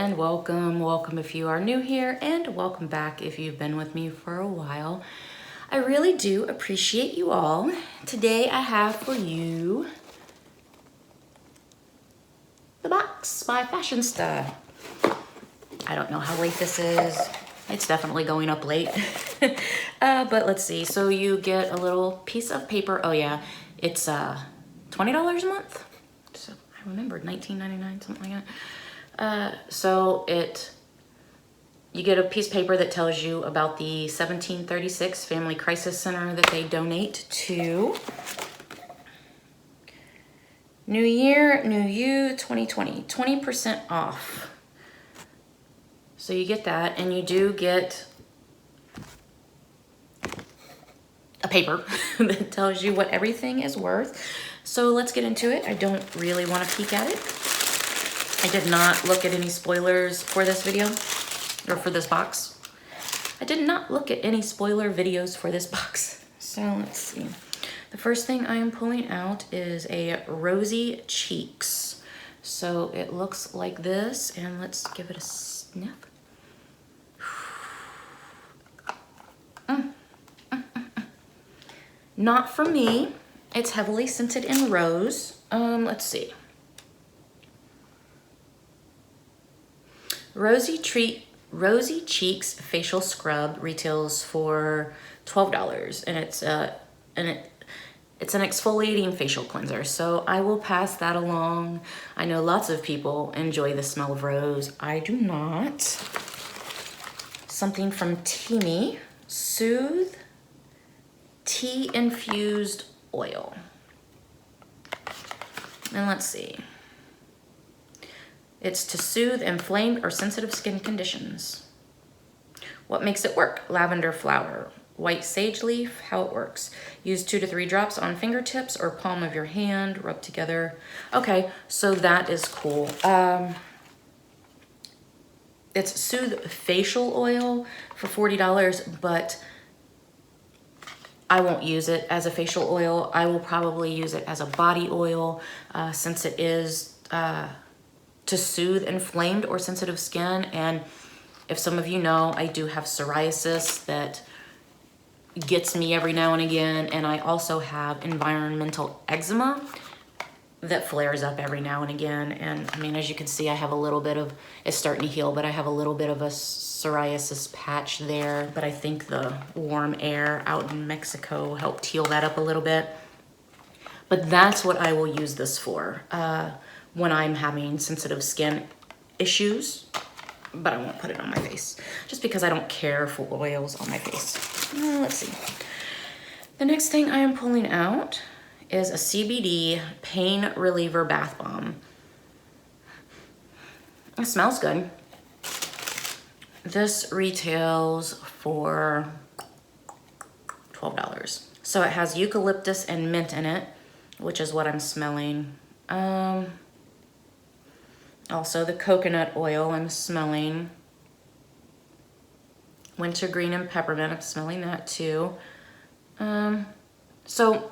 and welcome. Welcome if you are new here, and welcome back if you've been with me for a while. I really do appreciate you all. Today I have for you the box by Fashionsta. I don't know how late this is. It's definitely going up late. But let's see. So you get a little piece of paper. Oh yeah, it's $20 a month. So I remembered $19.99, something like that. You get a piece of paper that tells you about the 1736 Family Crisis Center that they donate to. New Year, New You 2020, 20% off. So you get that, and you do get a paper that tells you what everything is worth. So let's get into it. I don't really want to peek at it. I did not look at any spoilers for this video, or for this box. I did not look at any spoiler videos for this box. So let's see. The first thing I am pulling out is a Rosy Cheeks. So it looks like this, and let's give it a sniff. Not for me. It's heavily scented in rose. Let's see. Rosy Cheeks Facial Scrub retails for $12, and it's an exfoliating facial cleanser. So I will pass that along. I know lots of people enjoy the smell of rose. I do not. Something from Teamy, Soothe Tea Infused Oil. And let's see. It's to soothe inflamed or sensitive skin conditions. What makes it work? Lavender flower, white sage leaf. How it works. Use 2 to 3 drops on fingertips or palm of your hand. Rub together. Okay, so that is cool. It's Soothe Facial Oil for $40, but I won't use it as a facial oil. I will probably use it as a body oil since it is to soothe inflamed or sensitive skin. And if some of you know, I do have psoriasis that gets me every now and again. And I also have environmental eczema that flares up every now and again. And I mean, as you can see, I have a little bit of, it's starting to heal, but I have a little bit of a psoriasis patch there. But I think the warm air out in Mexico helped heal that up a little bit. But that's what I will use this for when I'm having sensitive skin issues. But I won't put it on my face just because I don't care for oils on my face. Let's see. The next thing I am pulling out is a CBD pain reliever bath bomb. It smells good. This retails for $12. So it has eucalyptus and mint in it, which is what I'm smelling. Also the coconut oil I'm smelling. Wintergreen and peppermint, I'm smelling that too. So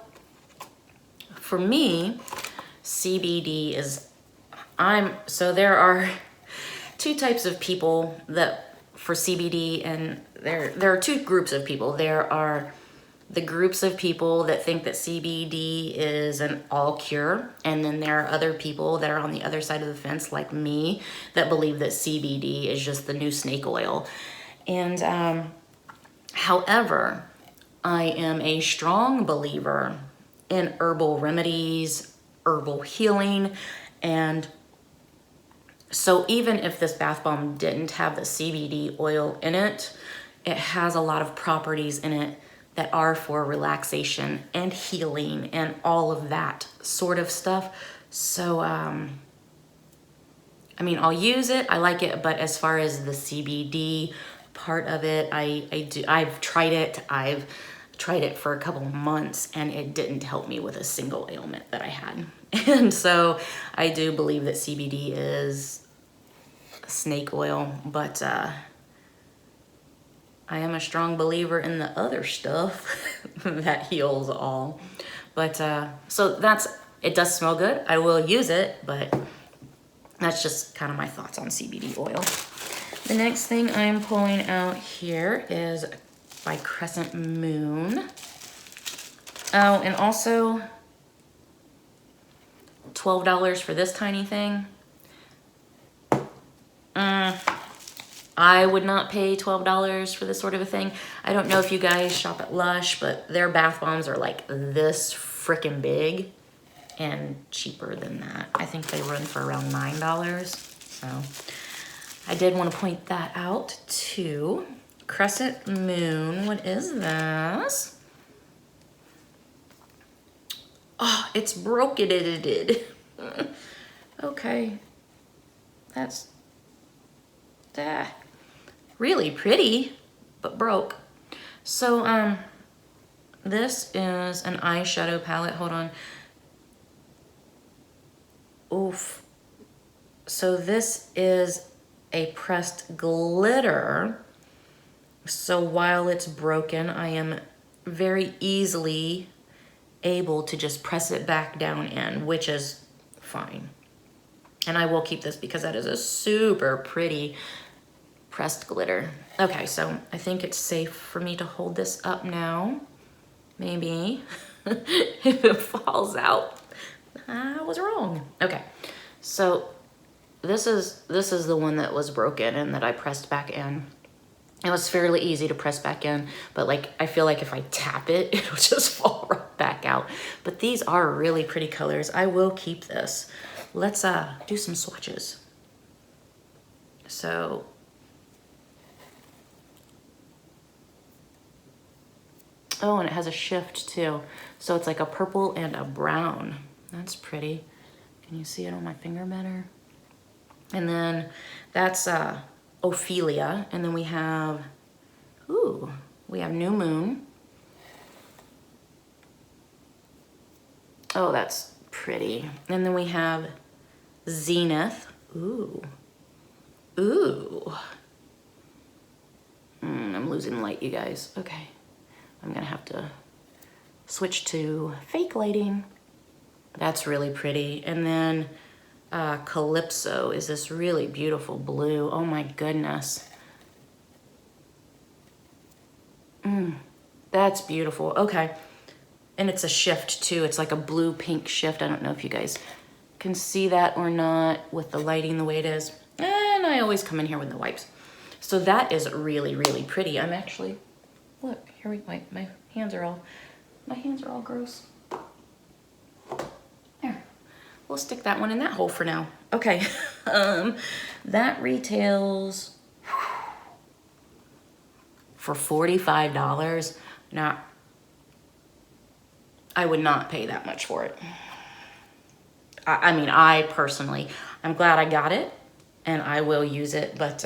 for me, CBD is, so there are 2 types of people that for CBD, and there are 2 groups of people. There are the groups of people that think that CBD is an all cure, and then there are other people that are on the other side of the fence like me that believe that CBD is just the new snake oil. And however, I am a strong believer in herbal remedies, herbal healing, and so even if this bath bomb didn't have the CBD oil in it, it has a lot of properties in it that are for relaxation and healing and all of that sort of stuff. So, I mean, I'll use it, I like it, but as far as the CBD part of it, I've tried it. I've tried it for a couple of months, and it didn't help me with a single ailment that I had. And so I do believe that CBD is snake oil, but I am a strong believer in the other stuff that heals all. But so it does smell good. I will use it, but That's just kind of my thoughts on CBD oil. The next thing I'm pulling out here is by Crescent Moon. Oh, and also $12 for this tiny thing. I would not pay $12 for this sort of a thing. I don't know if you guys shop at Lush, but their bath bombs are like this freaking big and cheaper than that. I think they run for around $9. So I did want to point that out too. Crescent Moon, what is this? Oh, it's broken. Okay. That's really pretty, but broke. So, this is an eyeshadow palette. Hold on. Oof. So this is a pressed glitter. So while it's broken, I am very easily able to just press it back down in, which is fine. And I will keep this because that is a super pretty pressed glitter. Okay, so I think it's safe for me to hold this up now. Maybe if it falls out, I was wrong. Okay, so this is the one that was broken and that I pressed back in. It was fairly easy to press back in, but like I feel like if I tap it, it'll just fall right back out. But these are really pretty colors. I will keep this. Let's do some swatches. So oh, and it has a shift too. So it's like a purple and a brown. That's pretty. Can you see it on my finger better? And then that's Ophelia. And then we have, ooh, we have New Moon. Oh, that's pretty. And then we have Zenith. Ooh. Ooh. I'm losing light, you guys. Okay. I'm gonna have to switch to fake lighting. That's really pretty. And then Calypso is this really beautiful blue. Oh my goodness. That's beautiful. Okay. And it's a shift too. It's like a blue pink shift. I don't know if you guys can see that or not with the lighting the way it is. And I always come in here with the wipes. So that is really, really pretty. I'm actually, look, here we go. My hands are all gross. There. We'll stick that one in that hole for now. Okay. That retails for $45. Now, I would not pay that much for it. I mean, I personally, I'm glad I got it and I will use it, but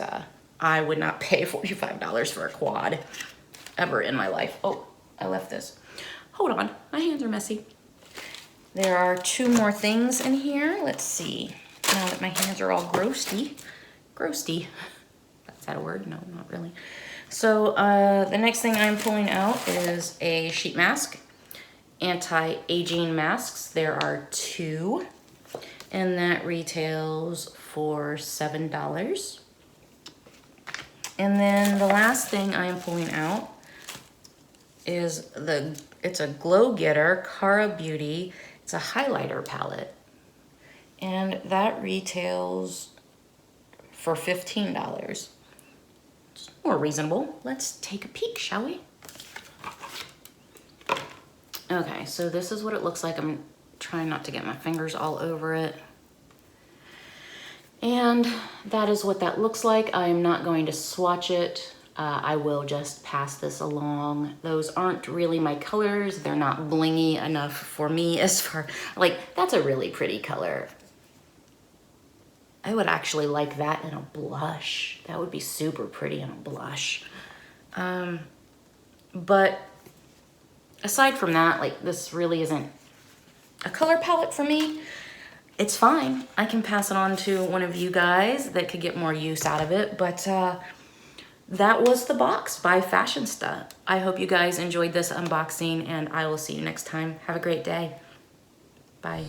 I would not pay $45 for a quad ever in my life. Oh, I left this. Hold on, my hands are messy. There are two more things in here. Let's see. Now that my hands are all grossy. Grossy. Is that a word? No, not really. So the next thing I'm pulling out is a sheet mask. Anti-aging masks. There are two. And that retails for $7. And then the last thing I am pulling out is it's a Glow Getter Cara Beauty. It's a highlighter palette. And that retails for $15. It's more reasonable. Let's take a peek, shall we? Okay, so this is what it looks like. I'm trying not to get my fingers all over it. And that is what that looks like. I'm not going to swatch it. I will just pass this along. Those aren't really my colors. They're not blingy enough for me as far, like, that's a really pretty color. I would actually like that in a blush. That would be super pretty in a blush. But aside from that, like, this really isn't a color palette for me. It's fine. I can pass it on to one of you guys that could get more use out of it. But that was the box by Fashionsta. I hope you guys enjoyed this unboxing, and I will see you next time. Have a great day. Bye.